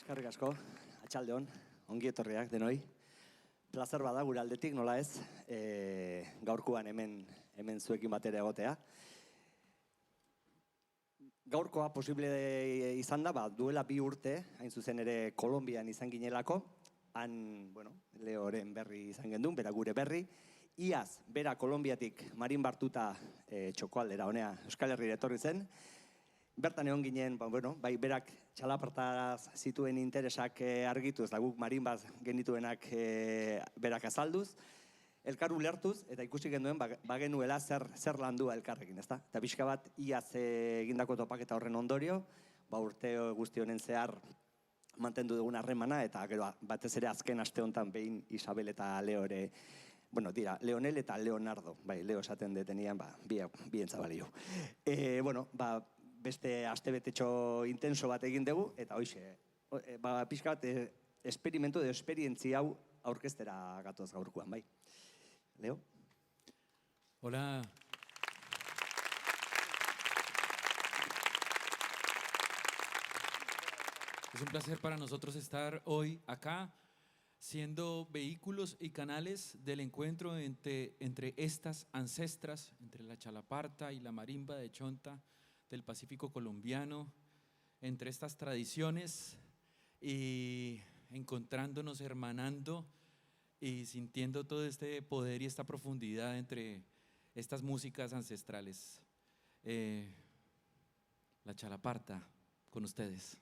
Eskerrik asko, atxaldeon, ongi etorriak denoi. Plazer bada gure aldetik, nola ez, gaurkoan hemen zuekin batera egotea. Gaurkoa posible izan da, duela 2 urte, hain zuzen ere Kolonbian izan ginelako, han, Leoren berri izan gendun, bera gure berri. Iaz, bera Kolonbiatik marin bartuta txokoaldera honea Euskal Herrira etorri zen. Bertan egon ginen, bai berak txalapartaz zituen interesak argituz, da guk marin bat genituenak berak azalduz, elkar ulertuz, eta ikusi genuen bagenuela zer landua elkarrekin, ezta? Eta pixka bat iaz egindako topaketa horren ondorio, urte guzti honen zehar mantendu dugun harremana, eta gero batez ere azken aste honetan behin Isabel eta Leo ere, dira, Leonel eta Leonardo, bai, Leo esaten detenian, bien zabalio. Beste astebetetxo intenso bat egin dugu, eta hoxe, pixka bat esperimentu edo esperientzi hau aurkeztera gatoz gaurkoan, bai. Leo? Hola. Es un placer para nosotros estar hoy acá, siendo vehículos y canales del encuentro entre estas ancestras, entre la chalaparta y la marimba de Chonta del Pacífico colombiano, entre estas tradiciones y encontrándonos, hermanando y sintiendo todo este poder y esta profundidad entre estas músicas ancestrales. La chalaparta con ustedes.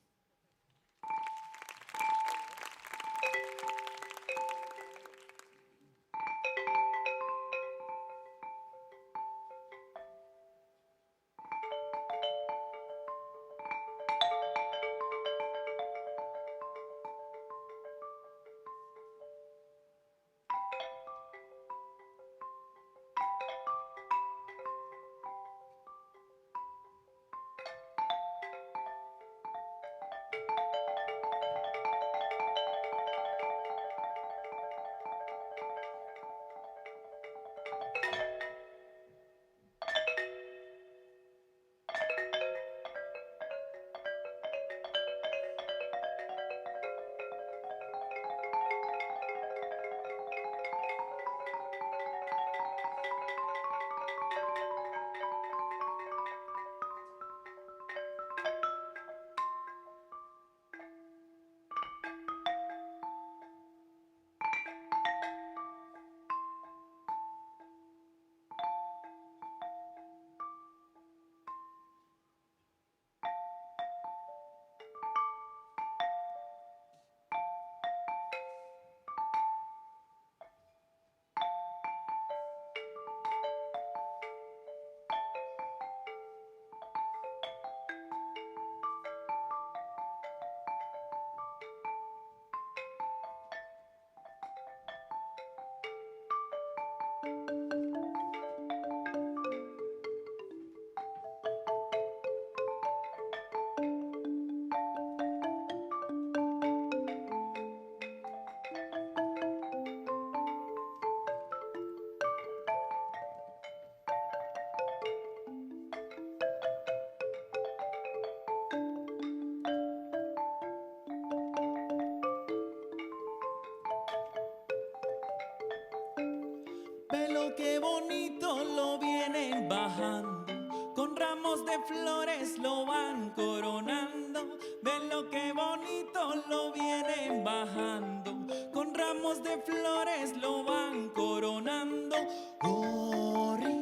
Qué bonito lo vienen bajando, con ramos de flores lo van coronando. Ven lo que bonito lo vienen bajando, con ramos de flores lo van coronando. Orri,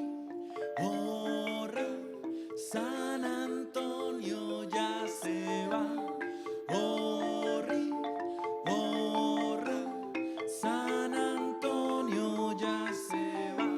orra, San Antonio ya se va. Orri, orra, San Antonio ya se va.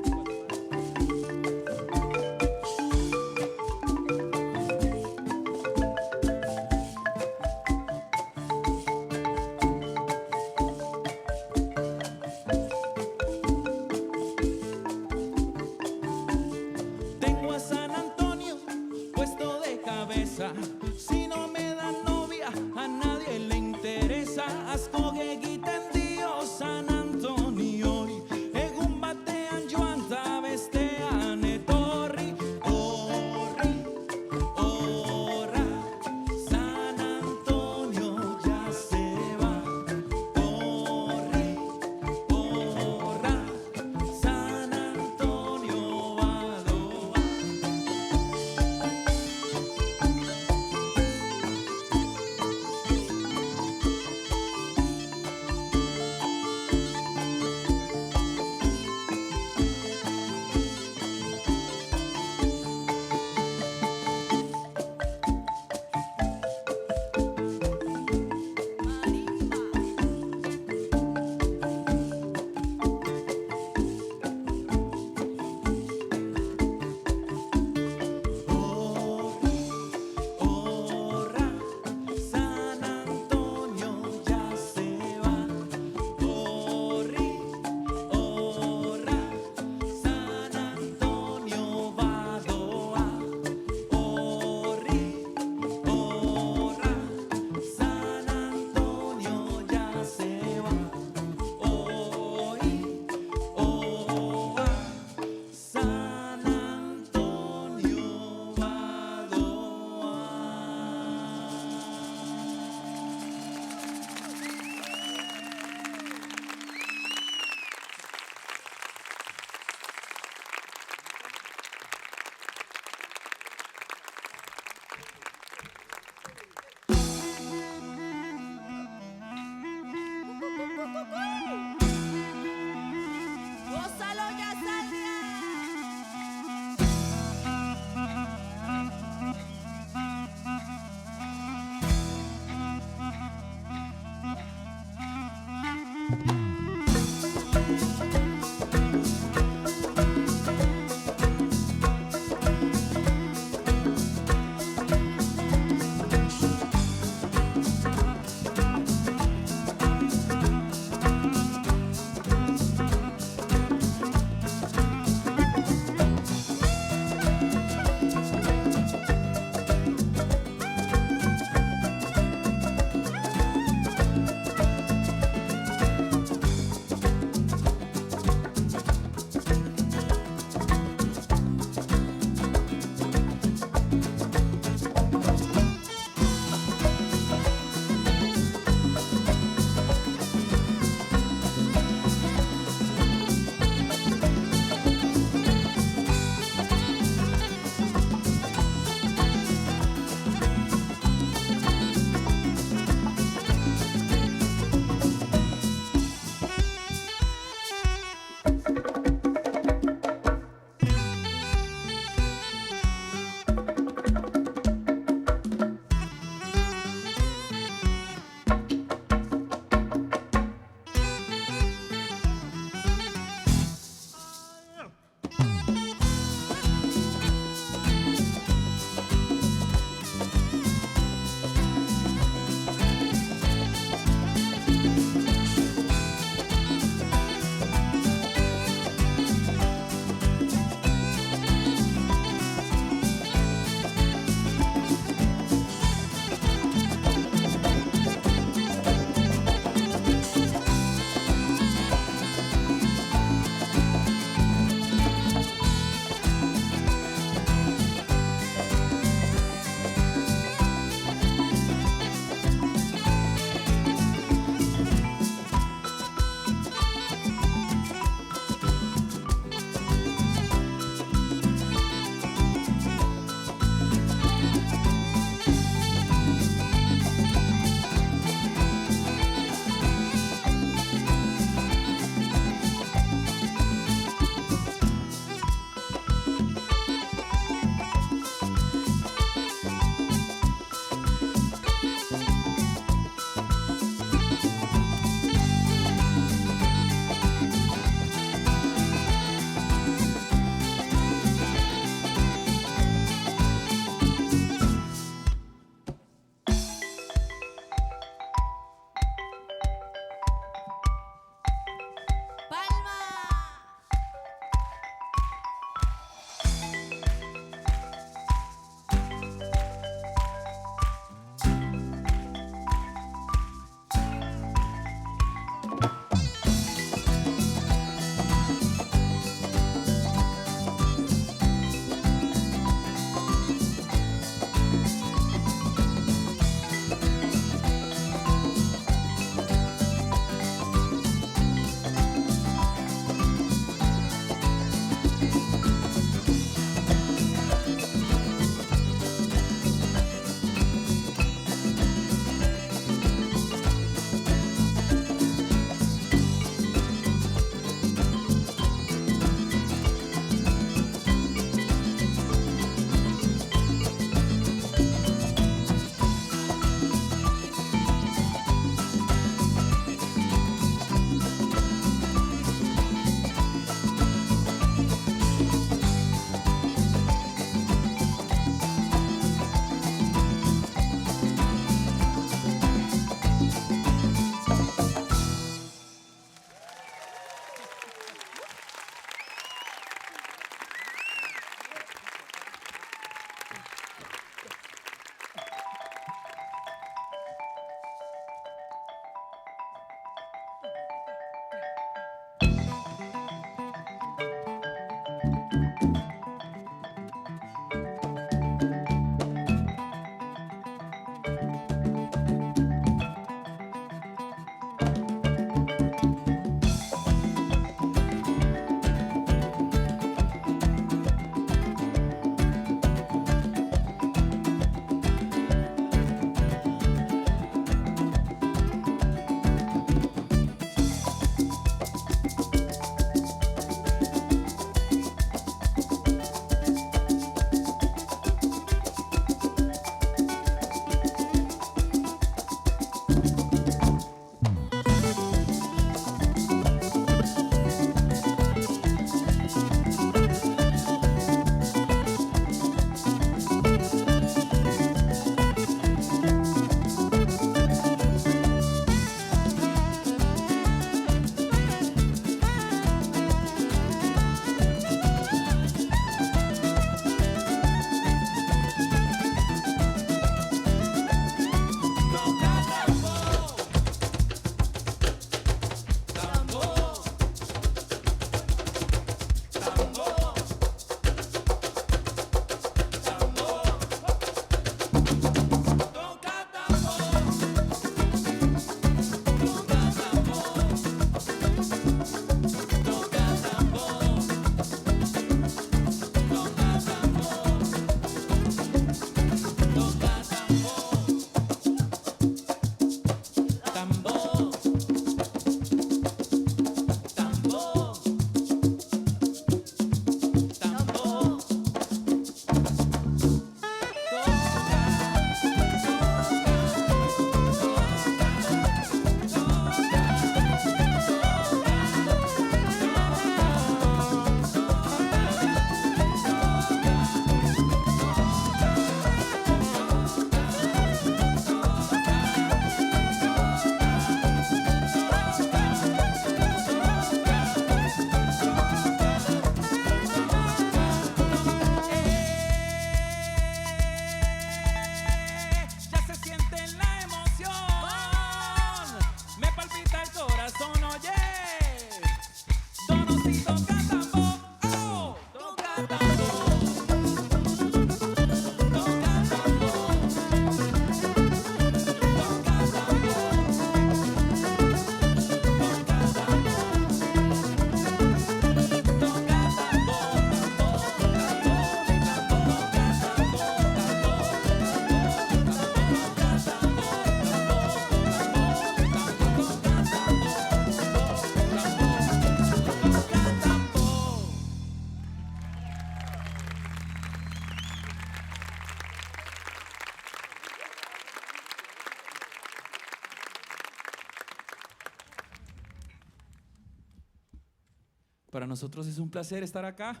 para nosotros es un placer estar acá.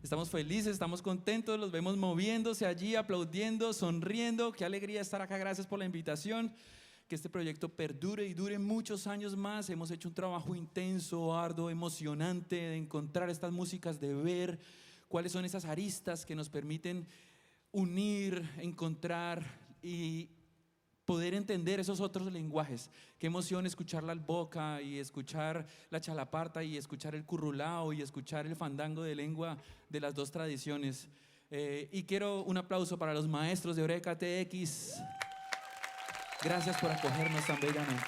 Estamos felices, estamos contentos, los vemos moviéndose allí, aplaudiendo, sonriendo. Qué alegría estar acá, gracias por la invitación. Que este proyecto perdure y dure muchos años más. Hemos hecho un trabajo intenso, arduo, emocionante de encontrar estas músicas, de ver cuáles son esas aristas que nos permiten unir, encontrar y poder entender esos otros lenguajes. Qué emoción escuchar la alboca y escuchar la chalaparta y escuchar el currulao y escuchar el fandango de lengua de las dos tradiciones. Y quiero un aplauso para los maestros de Eureka TX. Gracias por acogernos tan bellamente.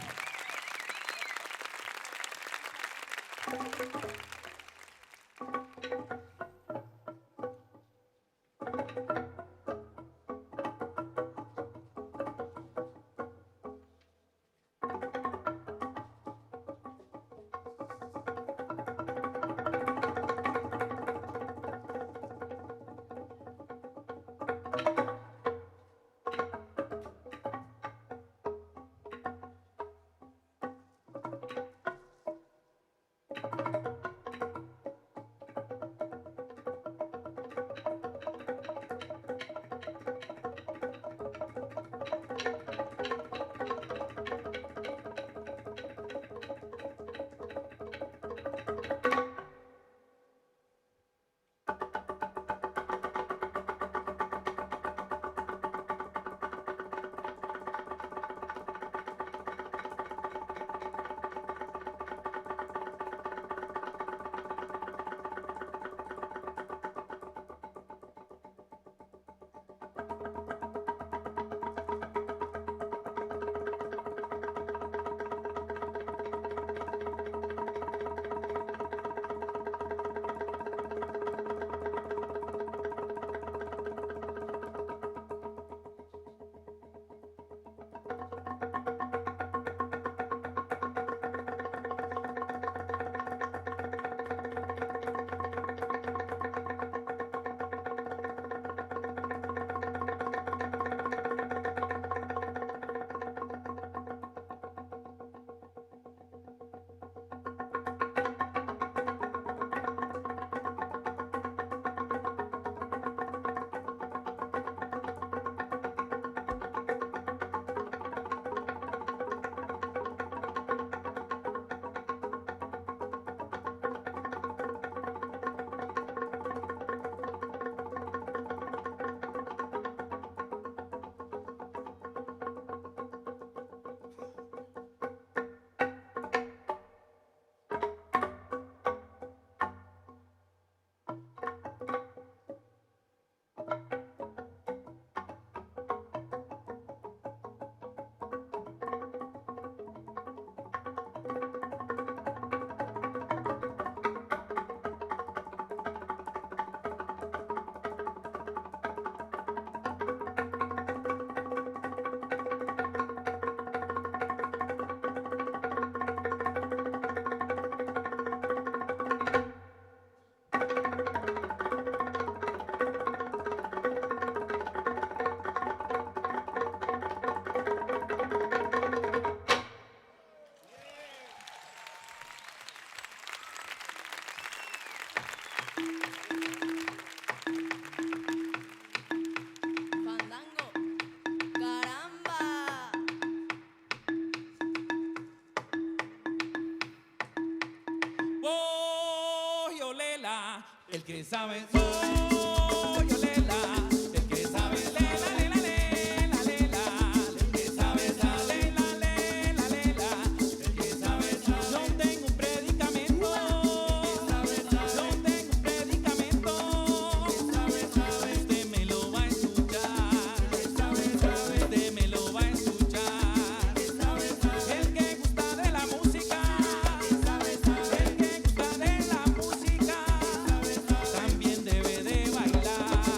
El que sabe, oh, yo lela. El que sabe, lela, lela, lela, lela. El que sabe, lela, lela, lela. El que sabe, yo tengo un predicamento. Yo tengo un predicamento. Usted me lo va a escuchar. Usted me lo va a escuchar. El que gusta de la música. El que gusta de la música. También debe de bailar.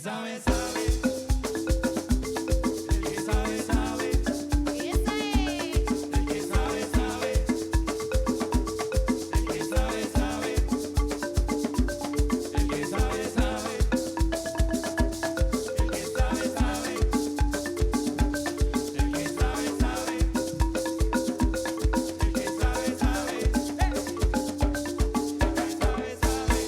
sabe, sabe. El que sabe, sabe. ¡Esa es! El que sabe, sabe. El que sabe, sabe. El que sabe, sabe. El que sabe, sabe. El que sabe, sabe. El que sabe, sabe. El que sabe, sabe.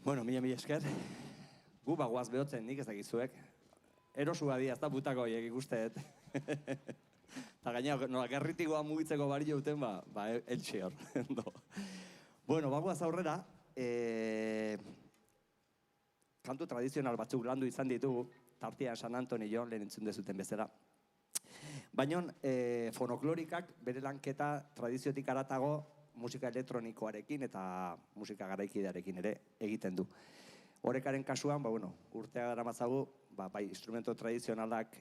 Bueno, mila esker. Gu bagoaz behotzen nik ez dakizuek. Erosua dia, ez da butako horiek ikusteet. Eta gaina, nola, gerritikoa mugitzeko bari jauten, eltxe hor. Bueno, bagoaz aurrera, kantu tradizional batzuk landu izan ditugu, tartean San Antonio, lehen entzun dezuten bezala. Baina, fonoklorikak bere lanketa tradiziotik aratago musika elektronikoarekin eta musika garaikidearekin ere egiten du. Horekaren kasuan, urtea daramatzagu, bai instrumento tradizionalak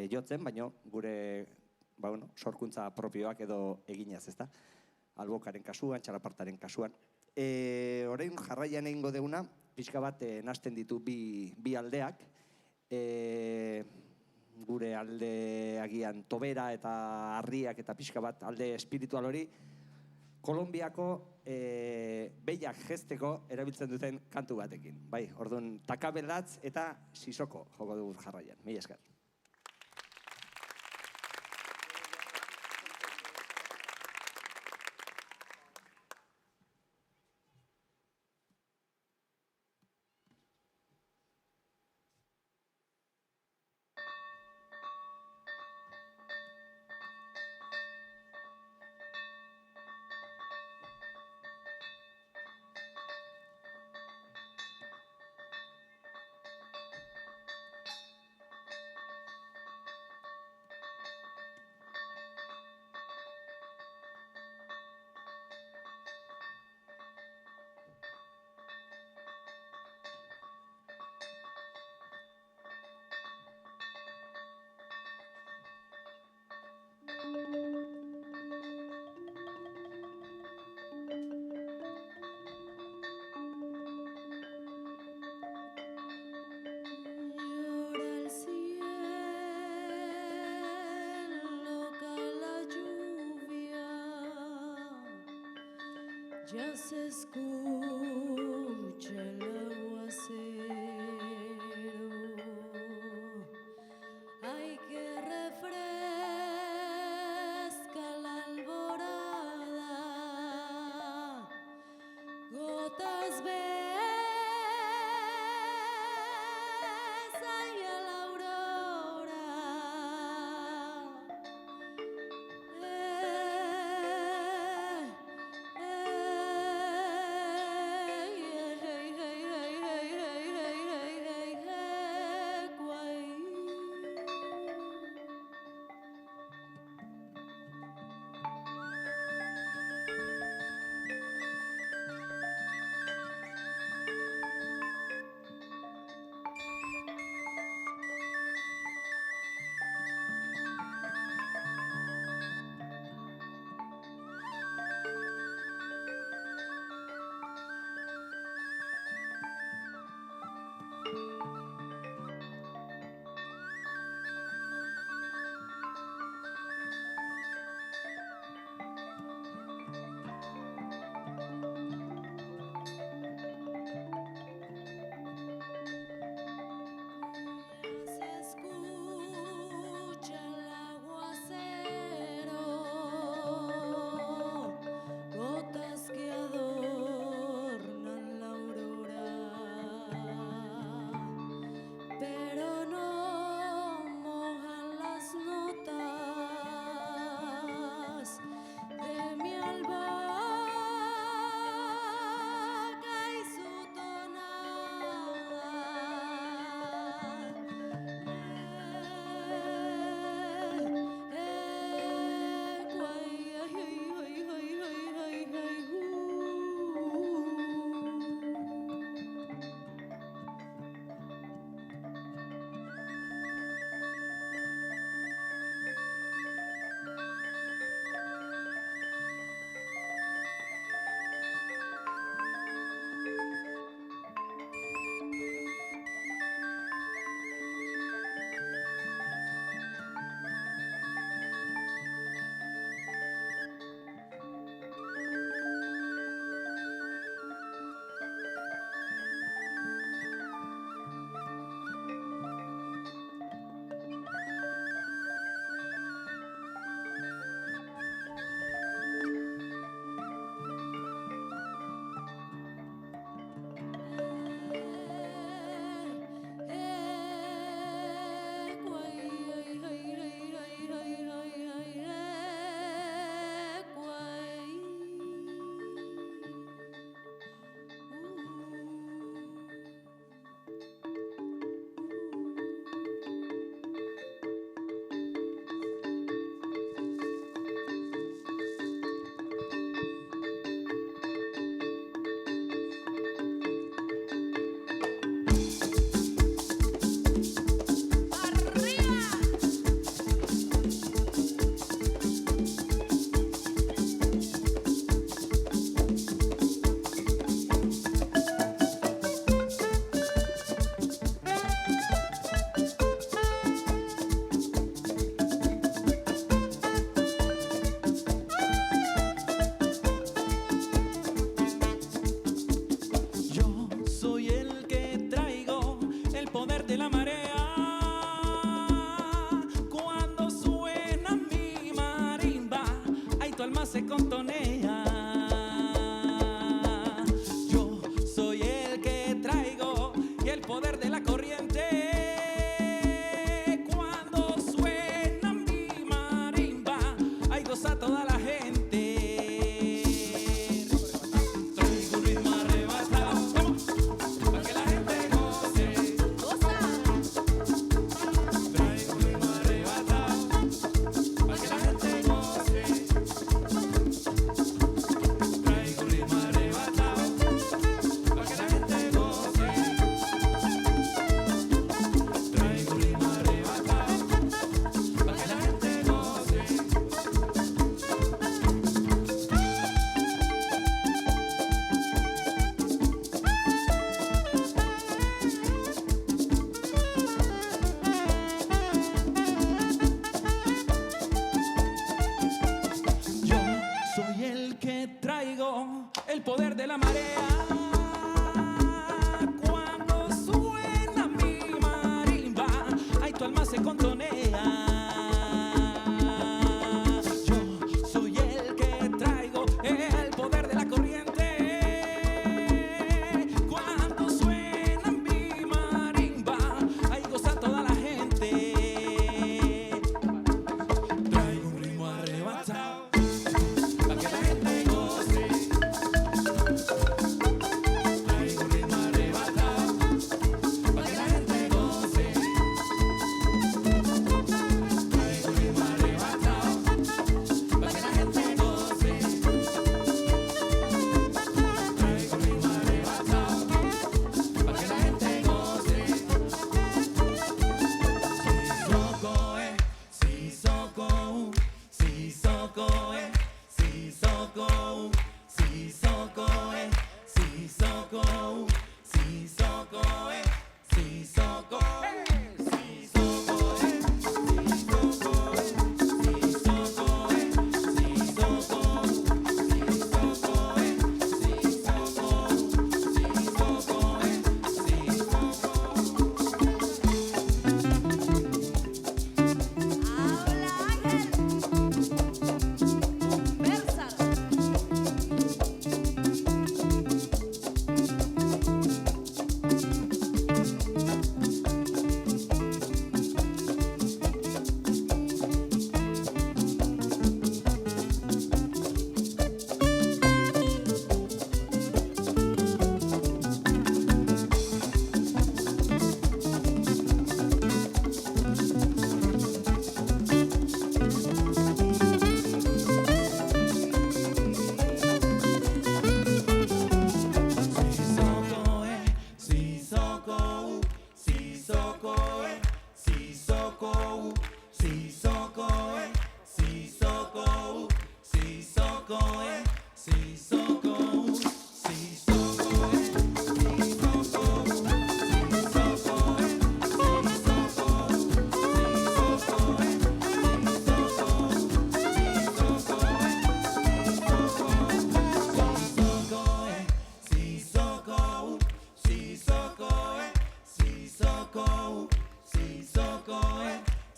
jotzen, baina gure sorkuntza propioak edo eginaz, ezta? Albokaren kasuan, txalapartaren kasuan. Orain jarraian egingo deguna, pixka bat nahasten ditu bi aldeak. Gure alde agian tobera eta harriak eta pixka bat alde espiritual hori, Kolonbiako behiak jesteko erabiltzen duten kantu batekin. Bai, orduan, takabelatz eta sisoko joko dugu jarraian. Mila esker. Llora el cielo, cae la lluvia, ya se escucha el aguacero. Ay, que refresca la alborada, gotas besan y a la aurora. Hey, hey, hey, hey.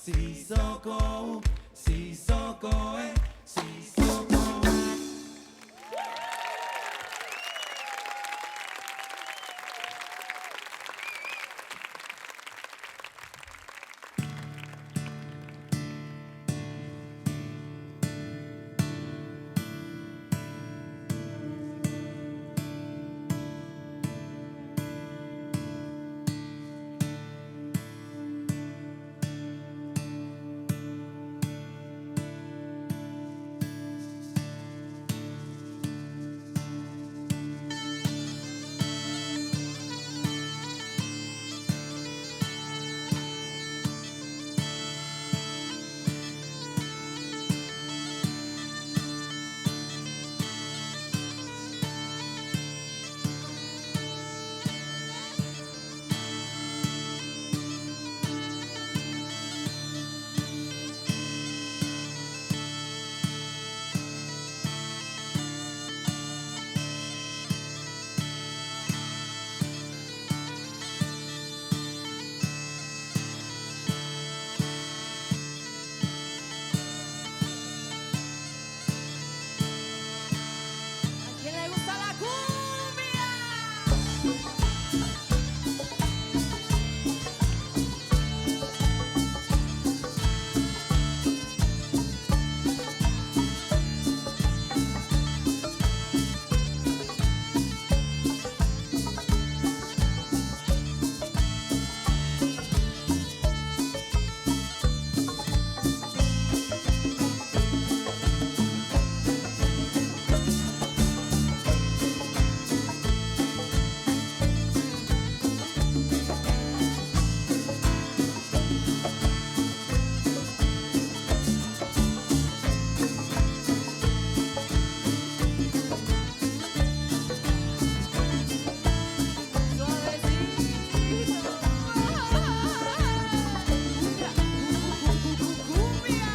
Sissoko, Sissoko, Sissoko. ¿A quién le gusta la cumbia? Suavecito. Cumbia.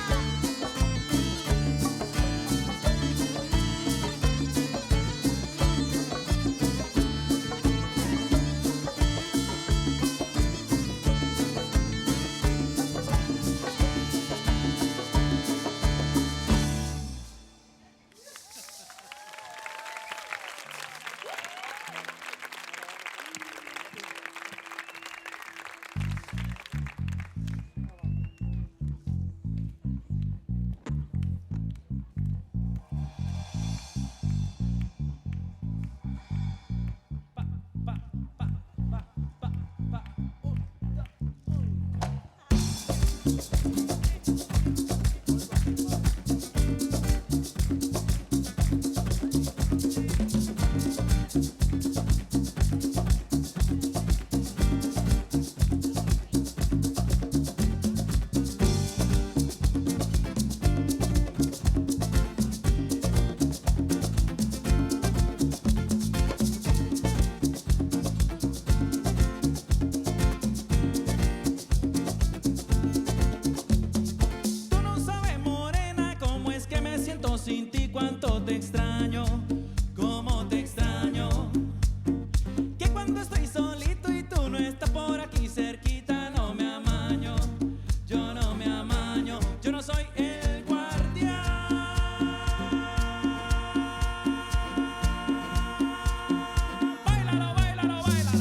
Tú no sabes, morena, cómo es que me siento sin ti, cuánto te extraño, cómo te extraño. Que cuando estoy solito y tú no estás por aquí cerquita, no me amaño, yo no me amaño, yo no soy el guardián. Báilalo, báilalo, báilalo.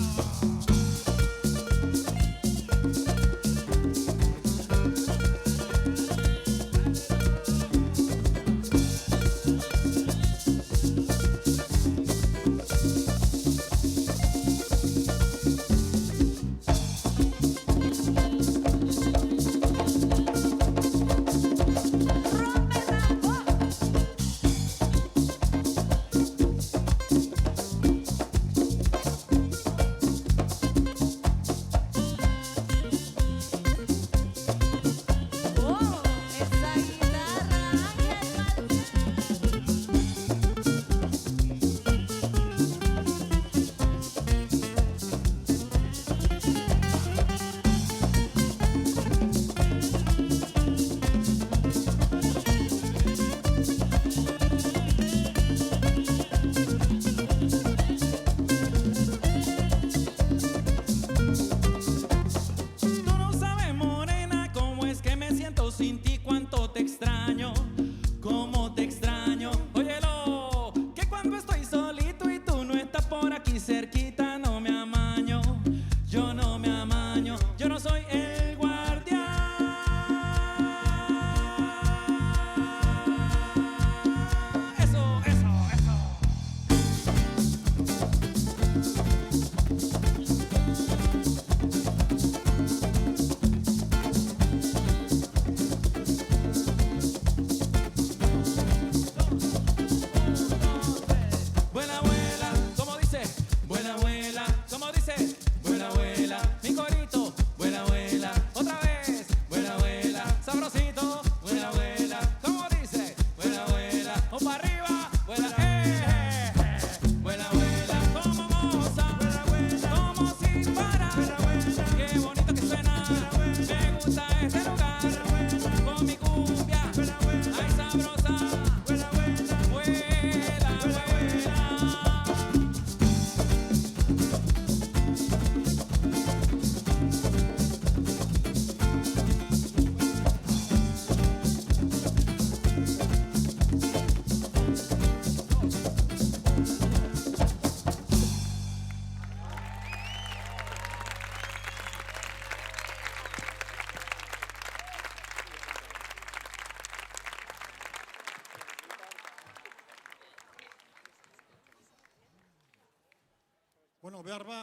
behar ba,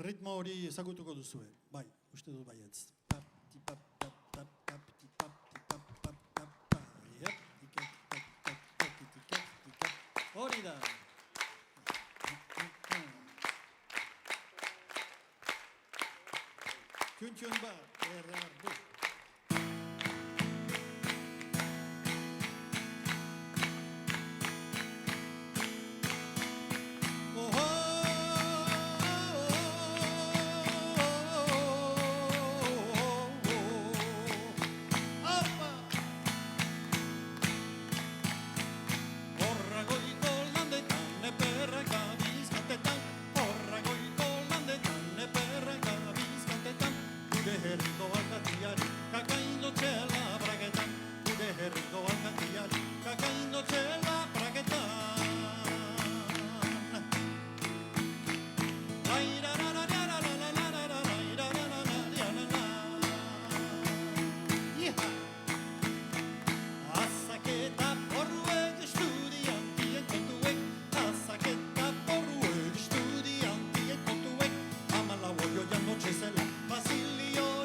ritmo hori ezagutuko duzue. Bai, uste dut baietz. Tap, tipap, tap, tap, tap, tipap, tipap, tap, tap, tap. Yep, tikap, tak, tak, tak, tikap, tikap. Hori da. Txun bat, errar du. Basilio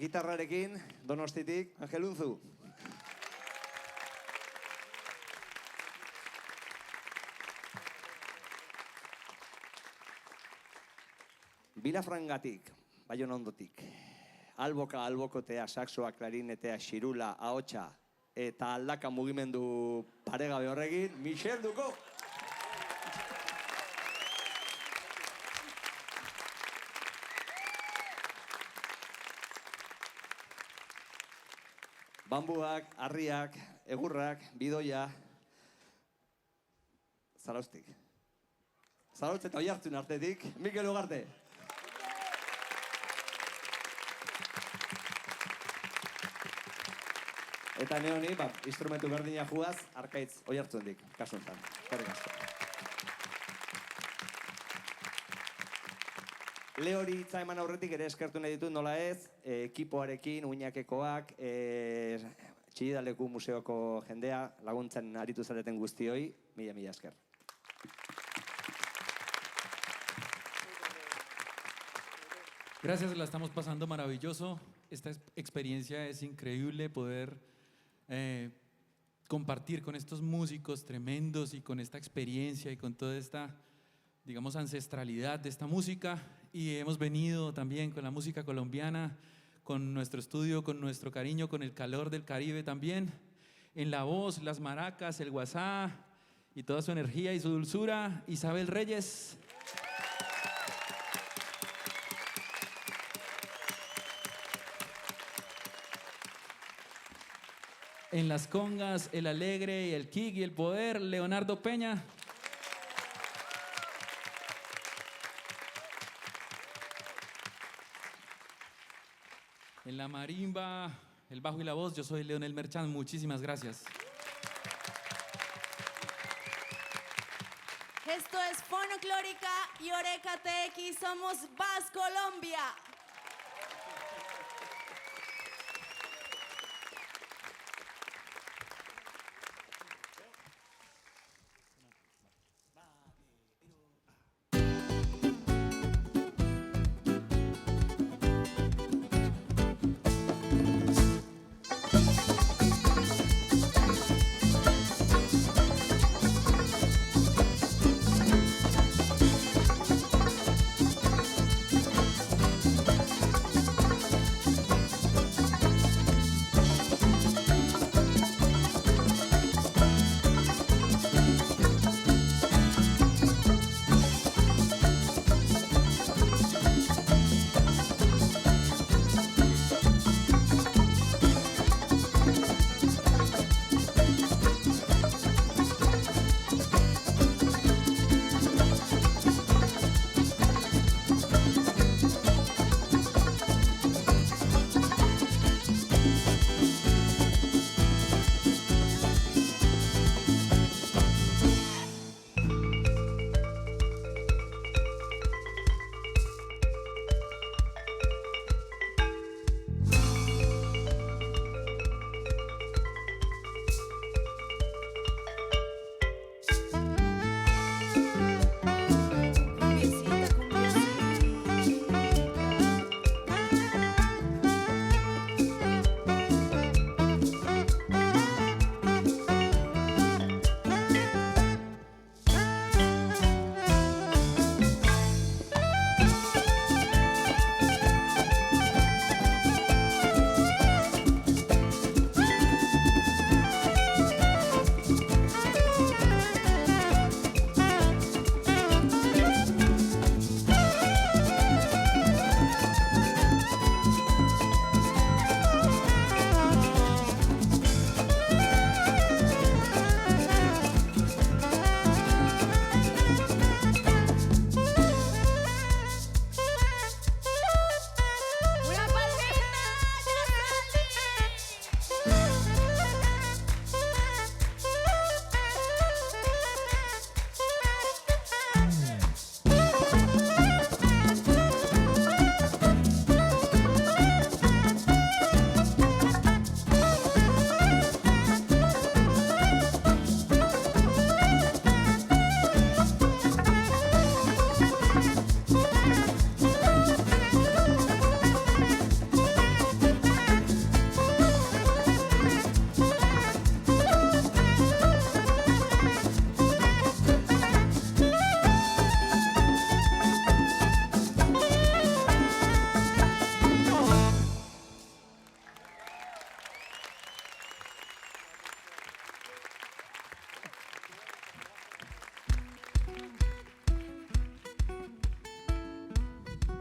gitarrarekin, Donostitik, Angel Unzu. Vilafrangatik, Baiona ondotik. Alboka, albokotea, saxoa, klarinetea, xirula, ahotsa eta aldaka mugimendu paregabe horrekin, Michel Duko. Bambuak, harriak, egurrak, bidoia, Zaraustik. Zarautz eta Oiartzun artetik, Mikel Ugarte. Eta neoni, instrumentu berdina juaz, Arkaitz Oiartzundik, kasu enten. Eskerrik asko. Leori hitza eman aurretik ere eskertu nahi ditut nola ez, ekipoarekin, uinakekoak, Txillidaleku museoko jendea, laguntzen aritu zareten guztioi, mila esker. Gracias, la estamos pasando maravilloso. Esta experiencia es increíble poder compartir con estos músicos tremendos y con esta experiencia y con toda esta, digamos, ancestralidad de esta música. Y hemos venido también con la música colombiana, con nuestro estudio, con nuestro cariño, con el calor del Caribe también. En la voz, las maracas, el guasá y toda su energía y su dulzura, Isabel Reyes. En las congas, el alegre y el kick y el poder, Leonardo Peña. En la marimba, el bajo y la voz, yo soy Leonel Merchant. Muchísimas gracias. Esto es Fonoclórica y Oreca TX. Somos Bass Colombia.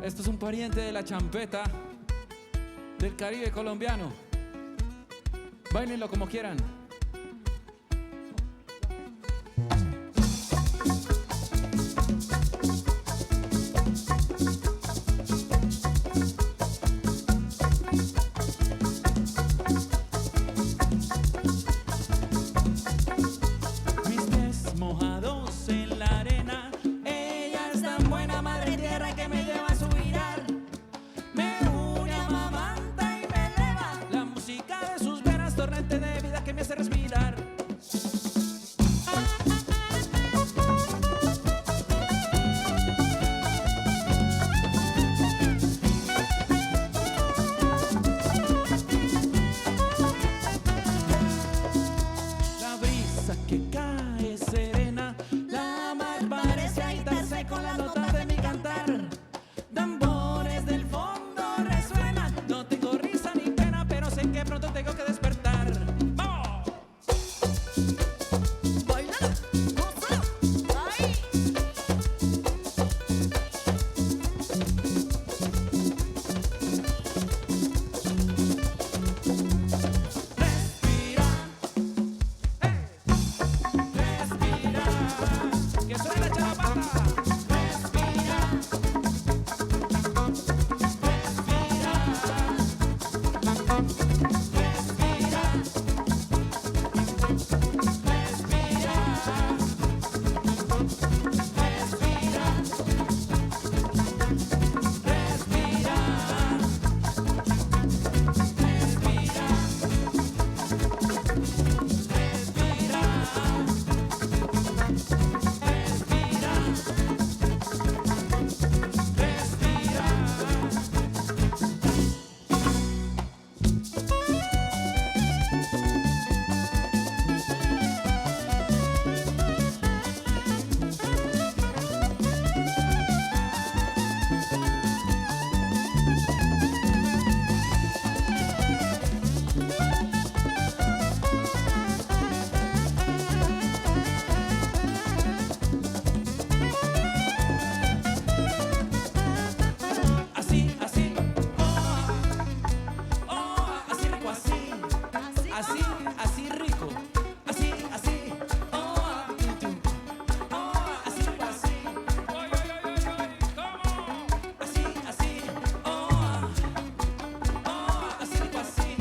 Esto es un pariente de la champeta del Caribe colombiano. Báilenlo como quieran. Mis pies mojados en la arena, ella es tan buena madre tierra que me lleva a su mirar. Me une, amamanta y me eleva. La música de sus venas, torrente de vida que me hace respirar. La brisa que cae serena, la mar parece agitarse con las notas de mi cantar. Tambores del fondo resuenan, no tengo risa ni pena, pero sé que pronto tengo que despertar. ¡Vamos! Baila, goza, ay. Respira, respira, que suena la chalapata. Respira, respira, respira, así, así, oh, así rico, así, así, así rico, así, así, oh, así rico, así, así, así, oh, así rico, así,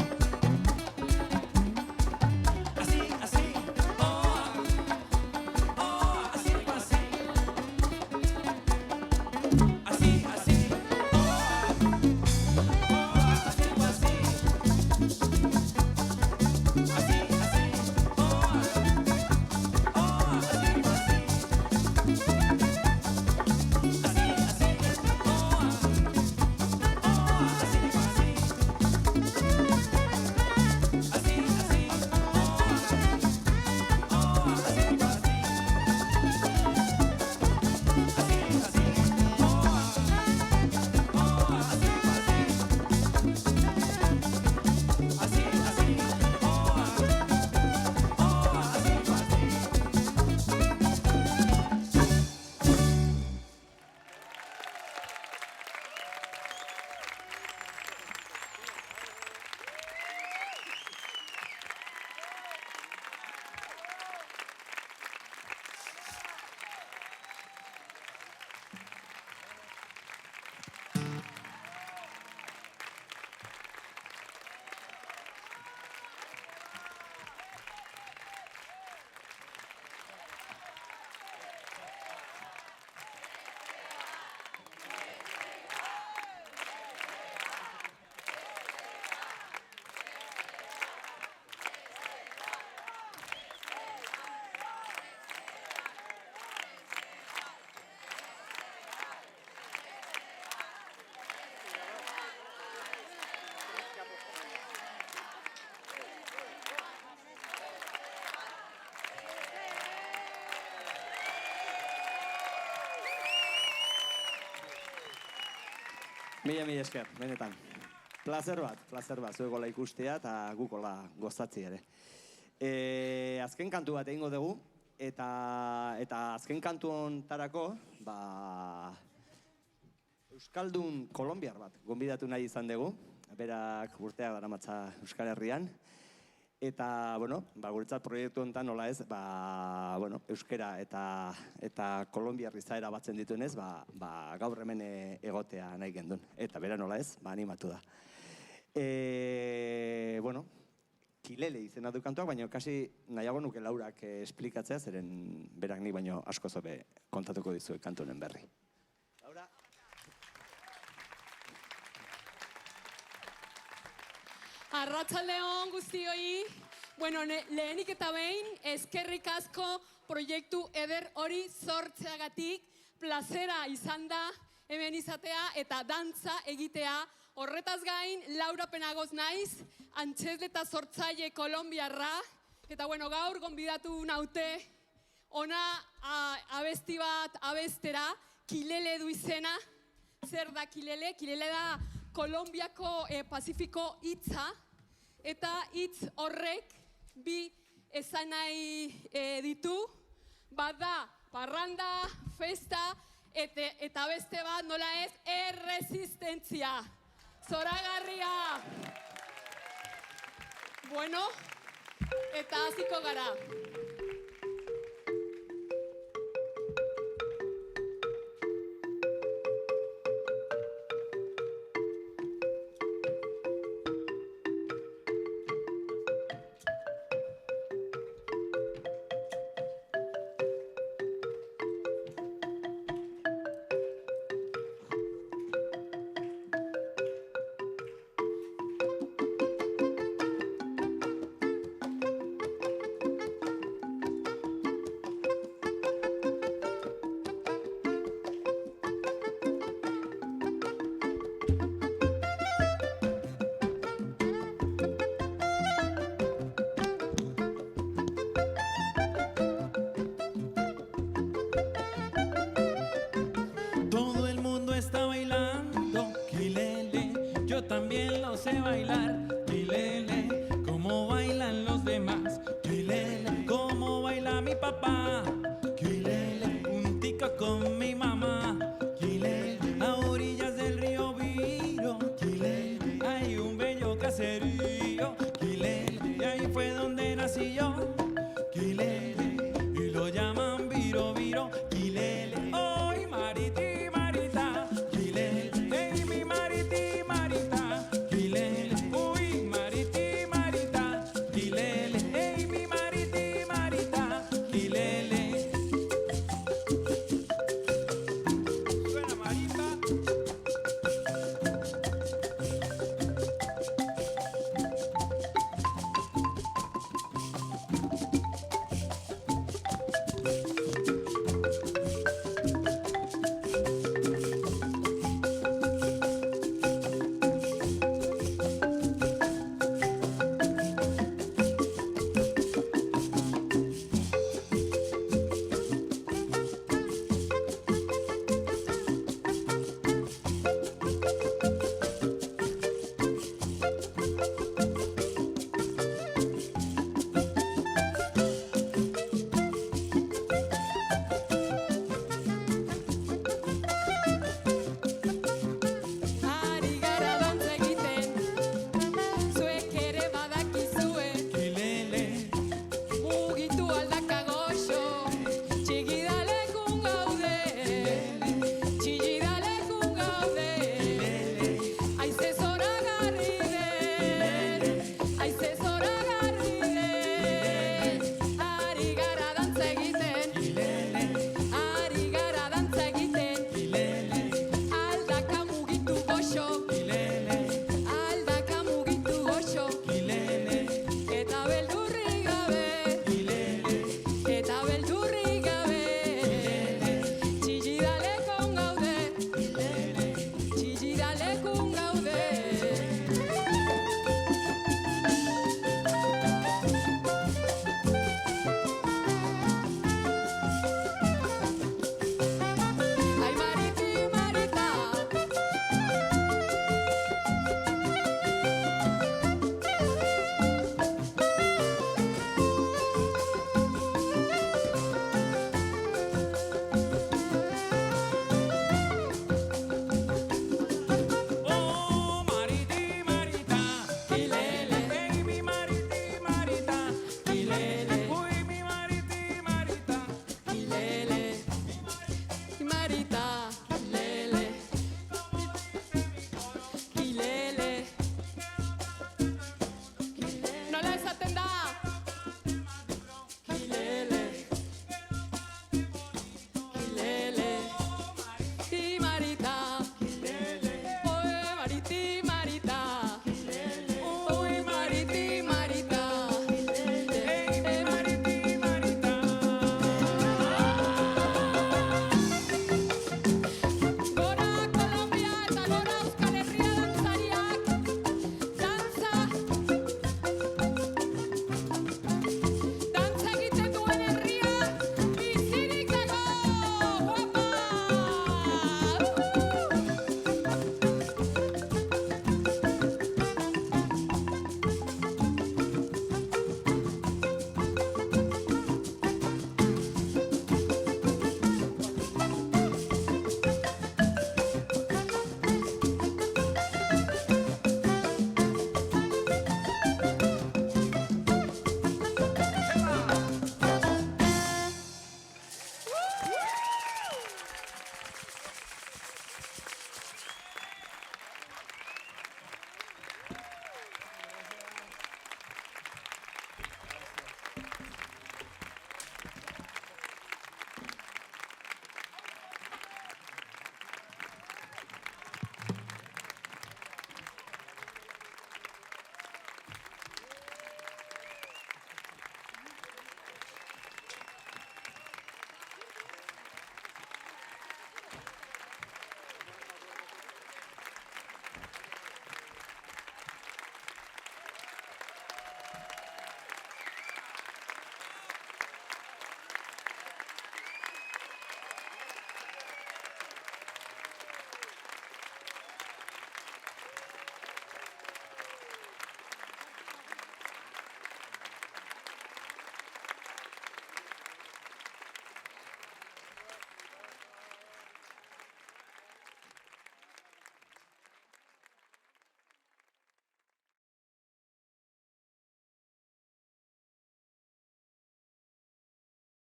así, así, oh, así rico, así, así, así, Mila esker, benetan. Plazer bat, zuegola ikustea eta gukola gozatzi ere. Azken kantu bat egingo dugu, eta azken kantu hontarako, Euskaldun kolombiar bat gonbidatu nahi izan dugu, berak urteak daramatza Euskal Herrian. Eta, bueno, guretzat proiektu honetan nola ez, euskera eta kolombiar izaera batzen dituenez, gaur hemen egotea nahi gendun. Eta bera nola ez, animatu da. Kilele izena du kantuak, baina kasi nahiago nuke Laurak esplikatzea, zeren berak ni baino asko zobe kontatuko dizuek kantu honen berri. Laura? Arratsaldeon guztioi. Bueno, lehenik eta behin, eskerrik asko proiektu eder hori sortzeagatik, plazera izan da hemen izatea eta dantza egitea. Horretaz gain, Laura Penagoz naiz, antxezleta sortzaile kolombiarra. Eta bueno, gaur gonbidatu naute ona abesti bat abestera, Kilele du izena. Zer da Kilele? Kilele da Kolombiako Pazifiko hitza, eta hitz horrek bi esanai ditu, bat da parranda, festa, eta beste bat nola ez, erresistentzia. Zoragarria! Bueno, eta hasiko gara.